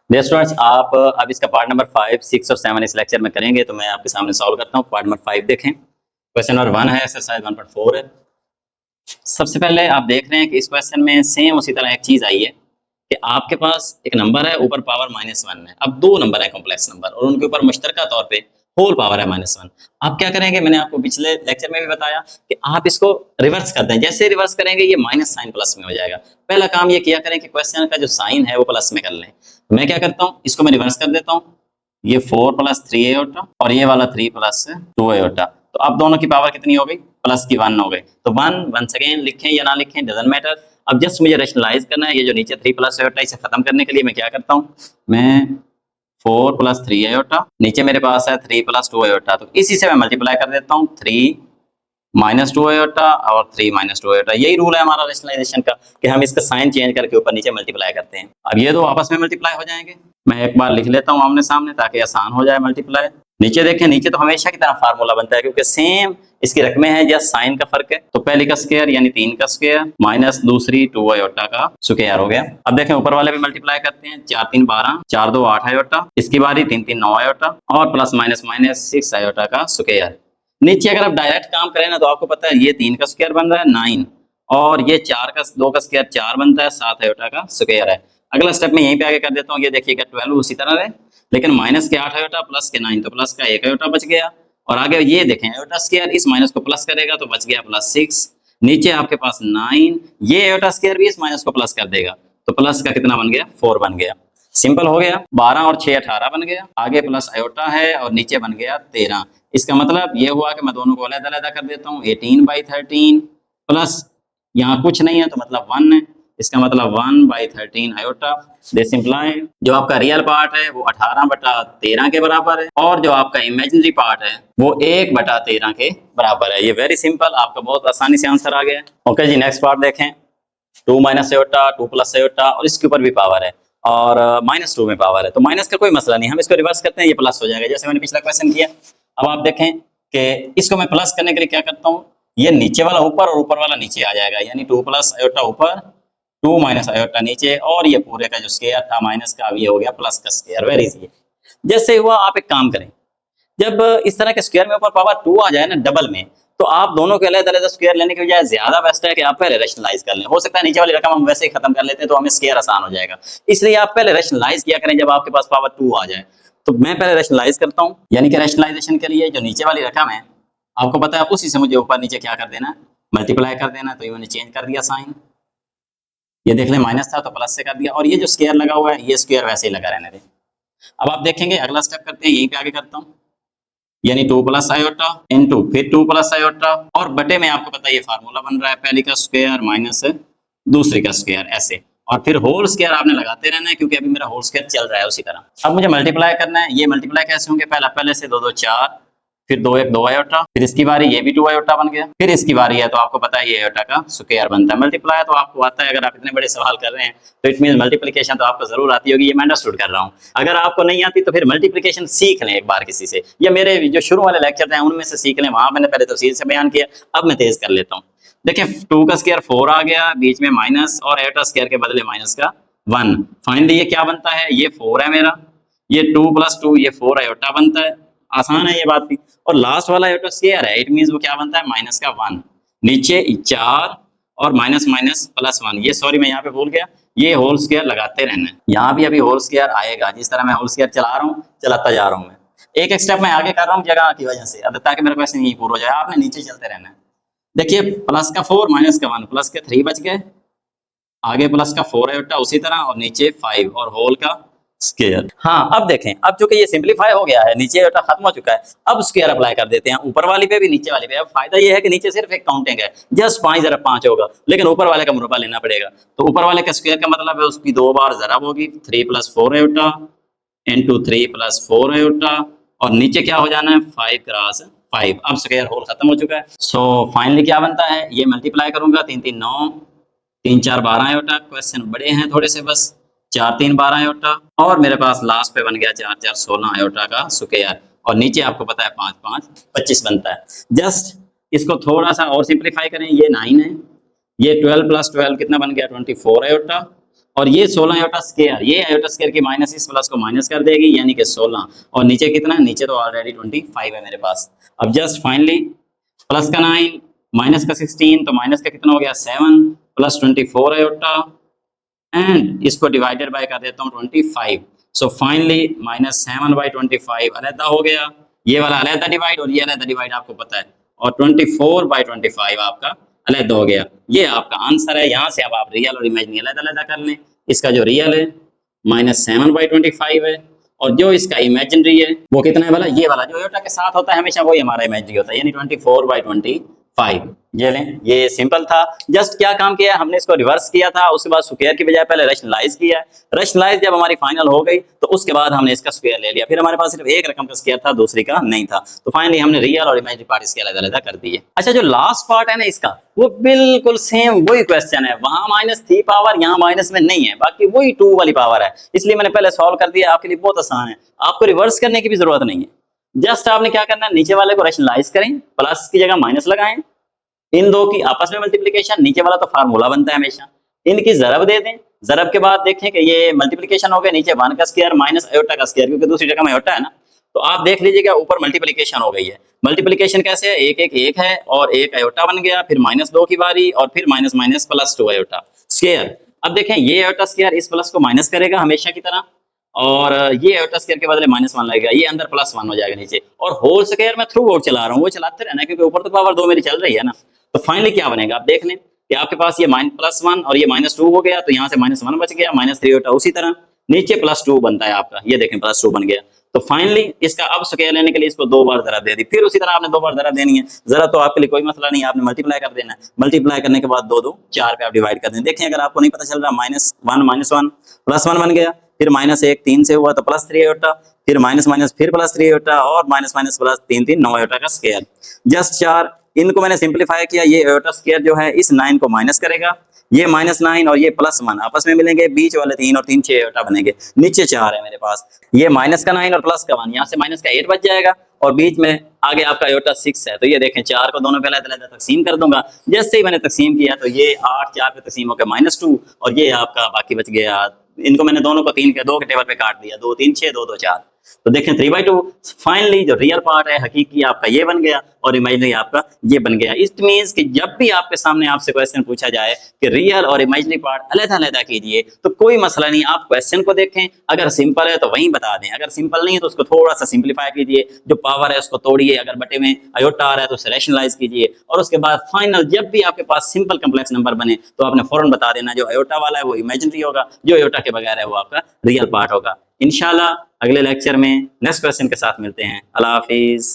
Dear students, आप अब इसका पार्ट नंबर 5, 6 और 7 इस लेक्चर में करेंगे, तो मैं आपके सामने सॉल्व करता हूँ। पार्ट नंबर 5 देखें। क्वेश्चन नंबर 1 है, एक्सरसाइज 1.4 है। सबसे पहले आप देख रहे हैं कि इस क्वेश्चन में सेम उसी तरह एक चीज आई है कि आपके पास एक नंबर है, ऊपर पावर -1 है। अब दो नंबर है कॉम्प्लेक्स नंबर, और उनके ऊपर मुश्तरका तौर पे होल पावर है -1। आप क्या करेंगे, मैंने आपको पिछले लेक्चर में भी बताया कि आप इसको रिवर्स कर दें। जैसे रिवर्स करेंगे ये माइनस साइन प्लस में हो जाएगा। पहला काम ये किया करें कि क्वेश्चन का जो साइन है वो प्लस में कर लें। मैं क्या करता हूँ, इसको मैं रिवर्स कर देता हूँ। ये 4 + 3 एयोटा और ये वाला 3 + 2 एयोटा। तो अब दोनों की पावर कितनी हो गई, प्लस की 1 हो गई। तो 1 वंस अगेन लिखें या ना लिखें डजंट मैटर। अब जस्ट मुझे रैशनलाइज करना है। ये जो नीचे 3 + एयोटा, इसे खत्म करने के लिए मैं क्या करता हूँ, मैं 4 + 3 एयोटा, नीचे मेरे पास है 3 + 2 एयोटा, तो इसी से मैं मल्टीप्लाई कर देता हूँ। 3 - 2 एयोटा और 3 - 2 एयोटा। यही रूल है हमारा रैशनलाइजेशन का कि हम इसका साइन चेंज करके ऊपर नीचे मल्टीप्लाई करते हैं। अब ये दो आपस में मल्टीप्लाई हो जाएंगे। मैं एक बार लिख लेता हूँ आमने सामने ताकि आसान हो जाए मल्टीप्लाई। नीचे देखें, नीचे तो हमेशा की तरह फार्मूला बनता है क्योंकि सेम इसकी रकमें हैं, जस्ट साइन का फर्क है। तो पहली का स्क्वायर यानी 3 का स्क्वायर माइनस दूसरी 2 एयोटा का स्क्वायर हो गया। अब देखें ऊपर वाले भी मल्टीप्लाई करते हैं। 4 3 12, 4 2 8 एयोटा, इसकी बारी 3 3 9 एयोटा और प्लस माइनस माइनस 6 एयोटा का स्क्वायर। नीचे अगर आप डायरेक्ट काम करें ना तो आपको पता है ये 3 का स्क्वायर बन रहा है 9, और ये 4 का 2 का स्क्वायर 4 बनता है, 7 एयोटा का स्क्वायर है। अगला स्टेप में यहीं पे आगे कर देता हूँ। ये देखिएगा 12 उसी तरह रहे, लेकिन माइनस के 8 एयोटा प्लस के 9, तो प्लस का 1 एयोटा बच गया। और आगे ये देखें एयोटा स्क्वायर इस माइनस को प्लस करेगा तो बच गया +6। नीचे आपके पास 9, ये एयोटा स्क्वायर भी इस माइनस को प्लस कर देगा तो प्लस का कितना बन गया, 4 बन गया। सिंपल हो गया। 12 और 6 18 बन गया। आगे प्लस एयोटा है और नीचे बन गया 13। इसका मतलब ये हुआ कि मैं दोनों को अलग-अलग कर देता हूँ। 18/13 प्लस यहाँ कुछ नहीं है तो मतलब 1 है। इसका मतलब 1/13 आयोटा। दिस इंप्लाई जो आपका रियल पार्ट है वो 18/13 के बराबर है, और जो आपका इमेजिनरी पार्ट है वो 1/13 के बराबर है। ये वेरी सिंपल, आपका बहुत आसानी से आंसर आ गया। ओके जी, नेक्स्ट पार्ट देखें। 2 - एयोटा, 2 + एयोटा, और इसके ऊपर भी पावर है और -2 में पावर है, तो माइनस का कोई मसला नहीं। हम इसको रिवर्स करते हैं, ये प्लस हो जाएगा जैसे मैंने पिछला क्वेश्चन किया। अब आप देखें कि इसको मैं प्लस करने के लिए क्या करता हूँ, ये नीचे वाला ऊपर और ऊपर वाला नीचे आ जाएगा, यानी 2 + एयोटा ऊपर, 2 - एयोटा नीचे, और ये पूरे का जो स्क्वायर था माइनस का, अब ये हो गया प्लस का स्क्वायर। Very easy. जैसे हुआ, आप एक काम करें, जब इस तरह के स्क्वायर में ऊपर पावर 2 आ जाए ना डबल में, तो आप दोनों के अलग-अलग स्क्वायर लेने के बजाय ज्यादा बेस्ट है कि आप पहले रैशनलाइज कर लें। हो सकता है नीचे वाली रकम हम वैसे ही खत्म कर लेते हैं तो हमें स्क्वायर आसान हो जाएगा, इसलिए आप पहले रैशनलाइज किया करें जब आपके पास पावर 2 आ जाए। तो मैं पहले रैशनलाइज करता हूँ, यानी कि रैशनलाइजेशन के लिए जो नीचे वाली रकम है आपको पता है उसी से मुझे ऊपर नीचे क्या कर देना है, मल्टीप्लाई कर देना। तो ये मैंने चेंज कर दिया साइन, ये देख लें माइनस था तो प्लस से कर दिया, और ये जो स्क्वायर लगा हुआ है ये स्क्वायर वैसे ही लगा रहने दें। अब आप देखेंगे अगला स्टेप करते हैं, यहीं पे आगे करता हूँ, यानी 2 + एयोटा इनटू फिर 2 + एयोटा, और बटे में आपको पता है ये फार्मूला बन रहा है, पहली का स्क्वायर माइनस दूसरी का स्क्वायर, ऐसे। और फिर होल स्क्वायर आपने लगाते रहना है क्योंकि अभी मेरा होल स्क्वायर चल रहा है उसी तरह। अब मुझे मल्टीप्लाई करना है। ये मल्टीप्लाई कैसे होंगे, पहले से 2 2 4, फिर 2 1 2 एयोटा, फिर इसकी बारी, ये भी 2 एयोटा बन गया, फिर इसकी बारी है तो आपको पता है ये एयोटा का स्क्वायर बनता है। मल्टीप्लाई तो आपको आता है, अगर आप इतने बड़े सवाल कर रहे हैं तो इट मीन मल्टीप्लिकेशन तो आपको जरूर आती होगी, ये मैं अंडरस्टूड कर रहा हूँ। अगर आपको नहीं आती तो फिर मल्टीप्लिकेशन सीख लें एक बार किसी से, या मेरे जो शुरू वाले लेक्चर हैं उनमें से सीख लें, वहां मैंने पहले तफसील से बयान किया। अब मैं तेज कर लेता हूँ। देखिए 2 का स्क्वायर 4 आ गया, बीच में माइनस, और एयोटा स्क्वायर के बदले माइनस का 1। फाइनली ये क्या बनता है, ये 4 है मेरा, ये 2 + 2 ये 4 एयोटा बनता है। आसान है ये बात भी। और लास्ट वाला एयोटा स्क्वायर है, इट मींस वो क्या बनता है, माइनस का 1, नीचे 4 और माइनस माइनस +1। ये सॉरी मैं यहाँ पे भूल गया, ये होल स्क्वायर लगाते रहना है। यहाँ भी अभी होल स्क्वायर आएगा, जिस तरह मैं होल स्क्वायर चला रहा हूँ चलाता जा रहा हूँ। मैं एक स्टेप में आगे कर रहा हूँ जगह की वजह से, अब ताकि मेरा क्वेश्चन यही पूरा हो जाए। आपने नीचे चलते रहना है। देखिए प्लस का 4 माइनस का 1, प्लस के 3 बच गए, आगे प्लस का 4 एयोटा उसी तरह, और नीचे 5 और होल का स्क्वायर। हाँ अब देखें, अब चूंकि ये सिंपलीफाई हो गया है, नीचे एयोटा खत्म हो चुका है, अब स्क्वायर अप्लाई कर देते हैं ऊपर वाली पे भी नीचे वाली पे। अब फायदा ये है कि नीचे सिर्फ एक काउंटिंग है, जस्ट 5 ज़रा 5 होगा, लेकिन ऊपर वाले का मुरब्बा लेना पड़ेगा। तो ऊपर वाले का स्क्वायर का मतलब है उसकी 2 बार ज़रब होगी, 3 + 4 एयोटा इंटू 3 + 4 एयोटा, और नीचे क्या हो जाना है 5 × 5। अब स्क्वायर होल खत्म हो चुका है। सो फाइनली क्या बनता है, ये मल्टीप्लाई करूंगा, 3 3 9, 3 4 12 एयोटा। क्वेश्चन बड़े हैं थोड़े से, बस 4 3 12 एयोटा, और मेरे पास लास्ट पे बन गया 4 4 16 एयोटा का स्क्वायर, और नीचे आपको पता है 5 5 25 बनता है। जस्ट इसको थोड़ा सा और सिंप्लीफाई करें, ये 9 है, ये 12 + 12 कितना बन गया 24 एयोटा, और ये 16 आयोटा स्क्वायर, ये आयोटा स्क्वायर की माइनस इस प्लस को माइनस कर देगी, यानी कि 16। और नीचे कितना है, नीचे तो ऑलरेडी 25 है मेरे पास। अब जस्ट फाइनली प्लस का 9 माइनस का 16, तो माइनस का कितना हो गया 7 प्लस 24 आयोटा एंड इसको डिवाइडेड बाय कर देता हूँ 25। सो फाइनली -7/25 अलहदा हो गया, ये वाला अलहदा डिवाइड और ये अलहदा डिवाइड आपको पता है, और 24/25 आपका अलहदा हो गया। ये आपका आंसर है। यहाँ से अब आप रियल और इमेजिनरी अलहदा अलहदा कर लें। इसका जो रियल है -7/25 है, और जो इसका इमेजिनरी है वो कितना है वाला, ये वाला जो आयोटा के साथ होता है हमेशा वही हमारा इमेजिनरी होता है, यानी 24/25। ये लें, ये सिंपल था। जस्ट क्या काम किया है हमने, इसको रिवर्स किया था, उसके बाद स्क्वायर की बजाय पहले रैशनलाइज किया है। रैशनलाइज जब हमारी फाइनल हो गई तो उसके बाद हमने इसका स्क्वायर ले लिया, फिर हमारे पास सिर्फ एक रकम का स्क्वायर था, दूसरी का नहीं था। तो फाइनली हमने रियल और इमेजिनरी पार्ट इसके अलग अलग कर दिए। अच्छा, जो लास्ट पार्ट है ना इसका, वो बिल्कुल सेम वही क्वेश्चन है, वहां -3 पावर, यहाँ माइनस में नहीं है, बाकी वही 2 वाली पावर है, इसलिए मैंने पहले सॉल्व कर दिया। आपके लिए बहुत आसान है, आपको रिवर्स करने की भी जरूरत नहीं है। जस्ट आपने क्या करना है, नीचे वाले को रैशनलाइज करें, प्लस की जगह माइनस लगाएं, इन दो की आपस में मल्टीप्लिकेशन, नीचे वाला तो फार्मूला बनता है हमेशा, इनकी जरब दे दें। जरब के बाद देखें कि ये मल्टीप्लिकेशन हो गया, नीचे 1 का स्क्वायर माइनस आयोटा का स्क्वायर, क्योंकि दूसरी जगह में आयोटा है ना, तो आप देख लीजिएगा ऊपर मल्टीप्लिकेशन हो गई है। मल्टीप्लिकेशन कैसे है, एक एक एक है और एक आयोटा बन गया, फिर -2 की बारी और फिर minus minus plus 2 iota square. अब देखें ये आयोटा स्क्वायर इस प्लस को माइनस करेगा हमेशा की तरह, और ये आयोटा स्क्वायर के बदले -1 लगेगा, ये अंदर +1 हो जाएगा नीचे, और होल स्क्वायर मैं थ्रू आउट चला रहा हूँ, वो चलाते रहना क्योंकि ऊपर तो पावर 2 मेरी चल रही है ना। तो फाइनली क्या बनेगा, आप देख लें कि आपके पास ये +1 और ये -2 हो गया, तो यहाँ से -1 बच गया, -3 आयोटा उसी तरह, नीचे +2 बनता है आपका, ये देखें +2 बन गया। तो फाइनली इसका अब स्क्वायर लेने के लिए इसको 2 बार जरा दे दी, फिर उसी तरह आपने 2 बार जरा देनी है। जरा तो आपके लिए कोई मसला नहीं है, आपने मल्टीप्लाई कर देना है, मल्टीप्लाई करने के बाद 2 2 4 पे आप डिवाइड कर दें। देखें अगर आपको नहीं पता चल रहा, -1 +1 बन गया, फिर -1 3 से हुआ तो +3 आयोटा, फिर माइनस माइनस फिर +3 आयोटा, और माइनस माइनस प्लस 3 3 9 आयोटा का स्क्वायर। जस्ट 4 इनको मैंने सिंपलीफाई किया, ये आयोटा स्क्वायर जो है इस 9 को माइनस करेगा, ये -9 और ये +1 आपस में मिलेंगे, बीच वाले 3 और 3 6 आयोटा बनेंगे, नीचे 4 है मेरे पास, ये माइनस का 9 और प्लस का 1, यहाँ से माइनस का 8 बच जाएगा, और बीच में आगे आपका आयोटा 6 है। तो ये देखें 4 को दोनों पे अलग-अलग तकसीम कर दूंगा, जैसे ही मैंने तकसीम किया तो ये 8 4 पे तकसीम होकर -2, और ये आपका बाकी बच गया, इनको मैंने दोनों को 3 के 2 के टेबल पे काट दिया, 2 3 6 2 2 4। तो देखें 3/2 फाइनली जो रियल पार्ट है हकीकी आपका ये बन गया, और इमेजिनरी आपका ये बन गया। इट मींस कि जब भी आपके सामने आपसे क्वेश्चन पूछा जाए कि रियल और इमेजिनरी पार्ट अलग-अलग कीजिए, तो कोई मसला नहीं, आप क्वेश्चन को देखें, अगर सिंपल है तो वहीं बता दें, अगर सिंपल नहीं है तो उसको थोड़ा सा सिंपलीफाई कीजिए, जो पावर है उसको तोड़िए, अगर बटे में आयोटा आ रहा है तो उसे रैशनलाइज कीजिए, और उसके बाद फाइनल जब भी आपके पास सिंपल कम्प्लेक्स नंबर बने तो आपने फौरन बता देना जो आयोटा वाला है वो इमेजिनरी होगा, जो आयोटा के बगैर है वो आपका रियल पार्ट होगा। इंशाल्लाह अगले लेक्चर में नेक्स्ट क्वेश्चन के साथ मिलते हैं। अल्लाह हाफिज।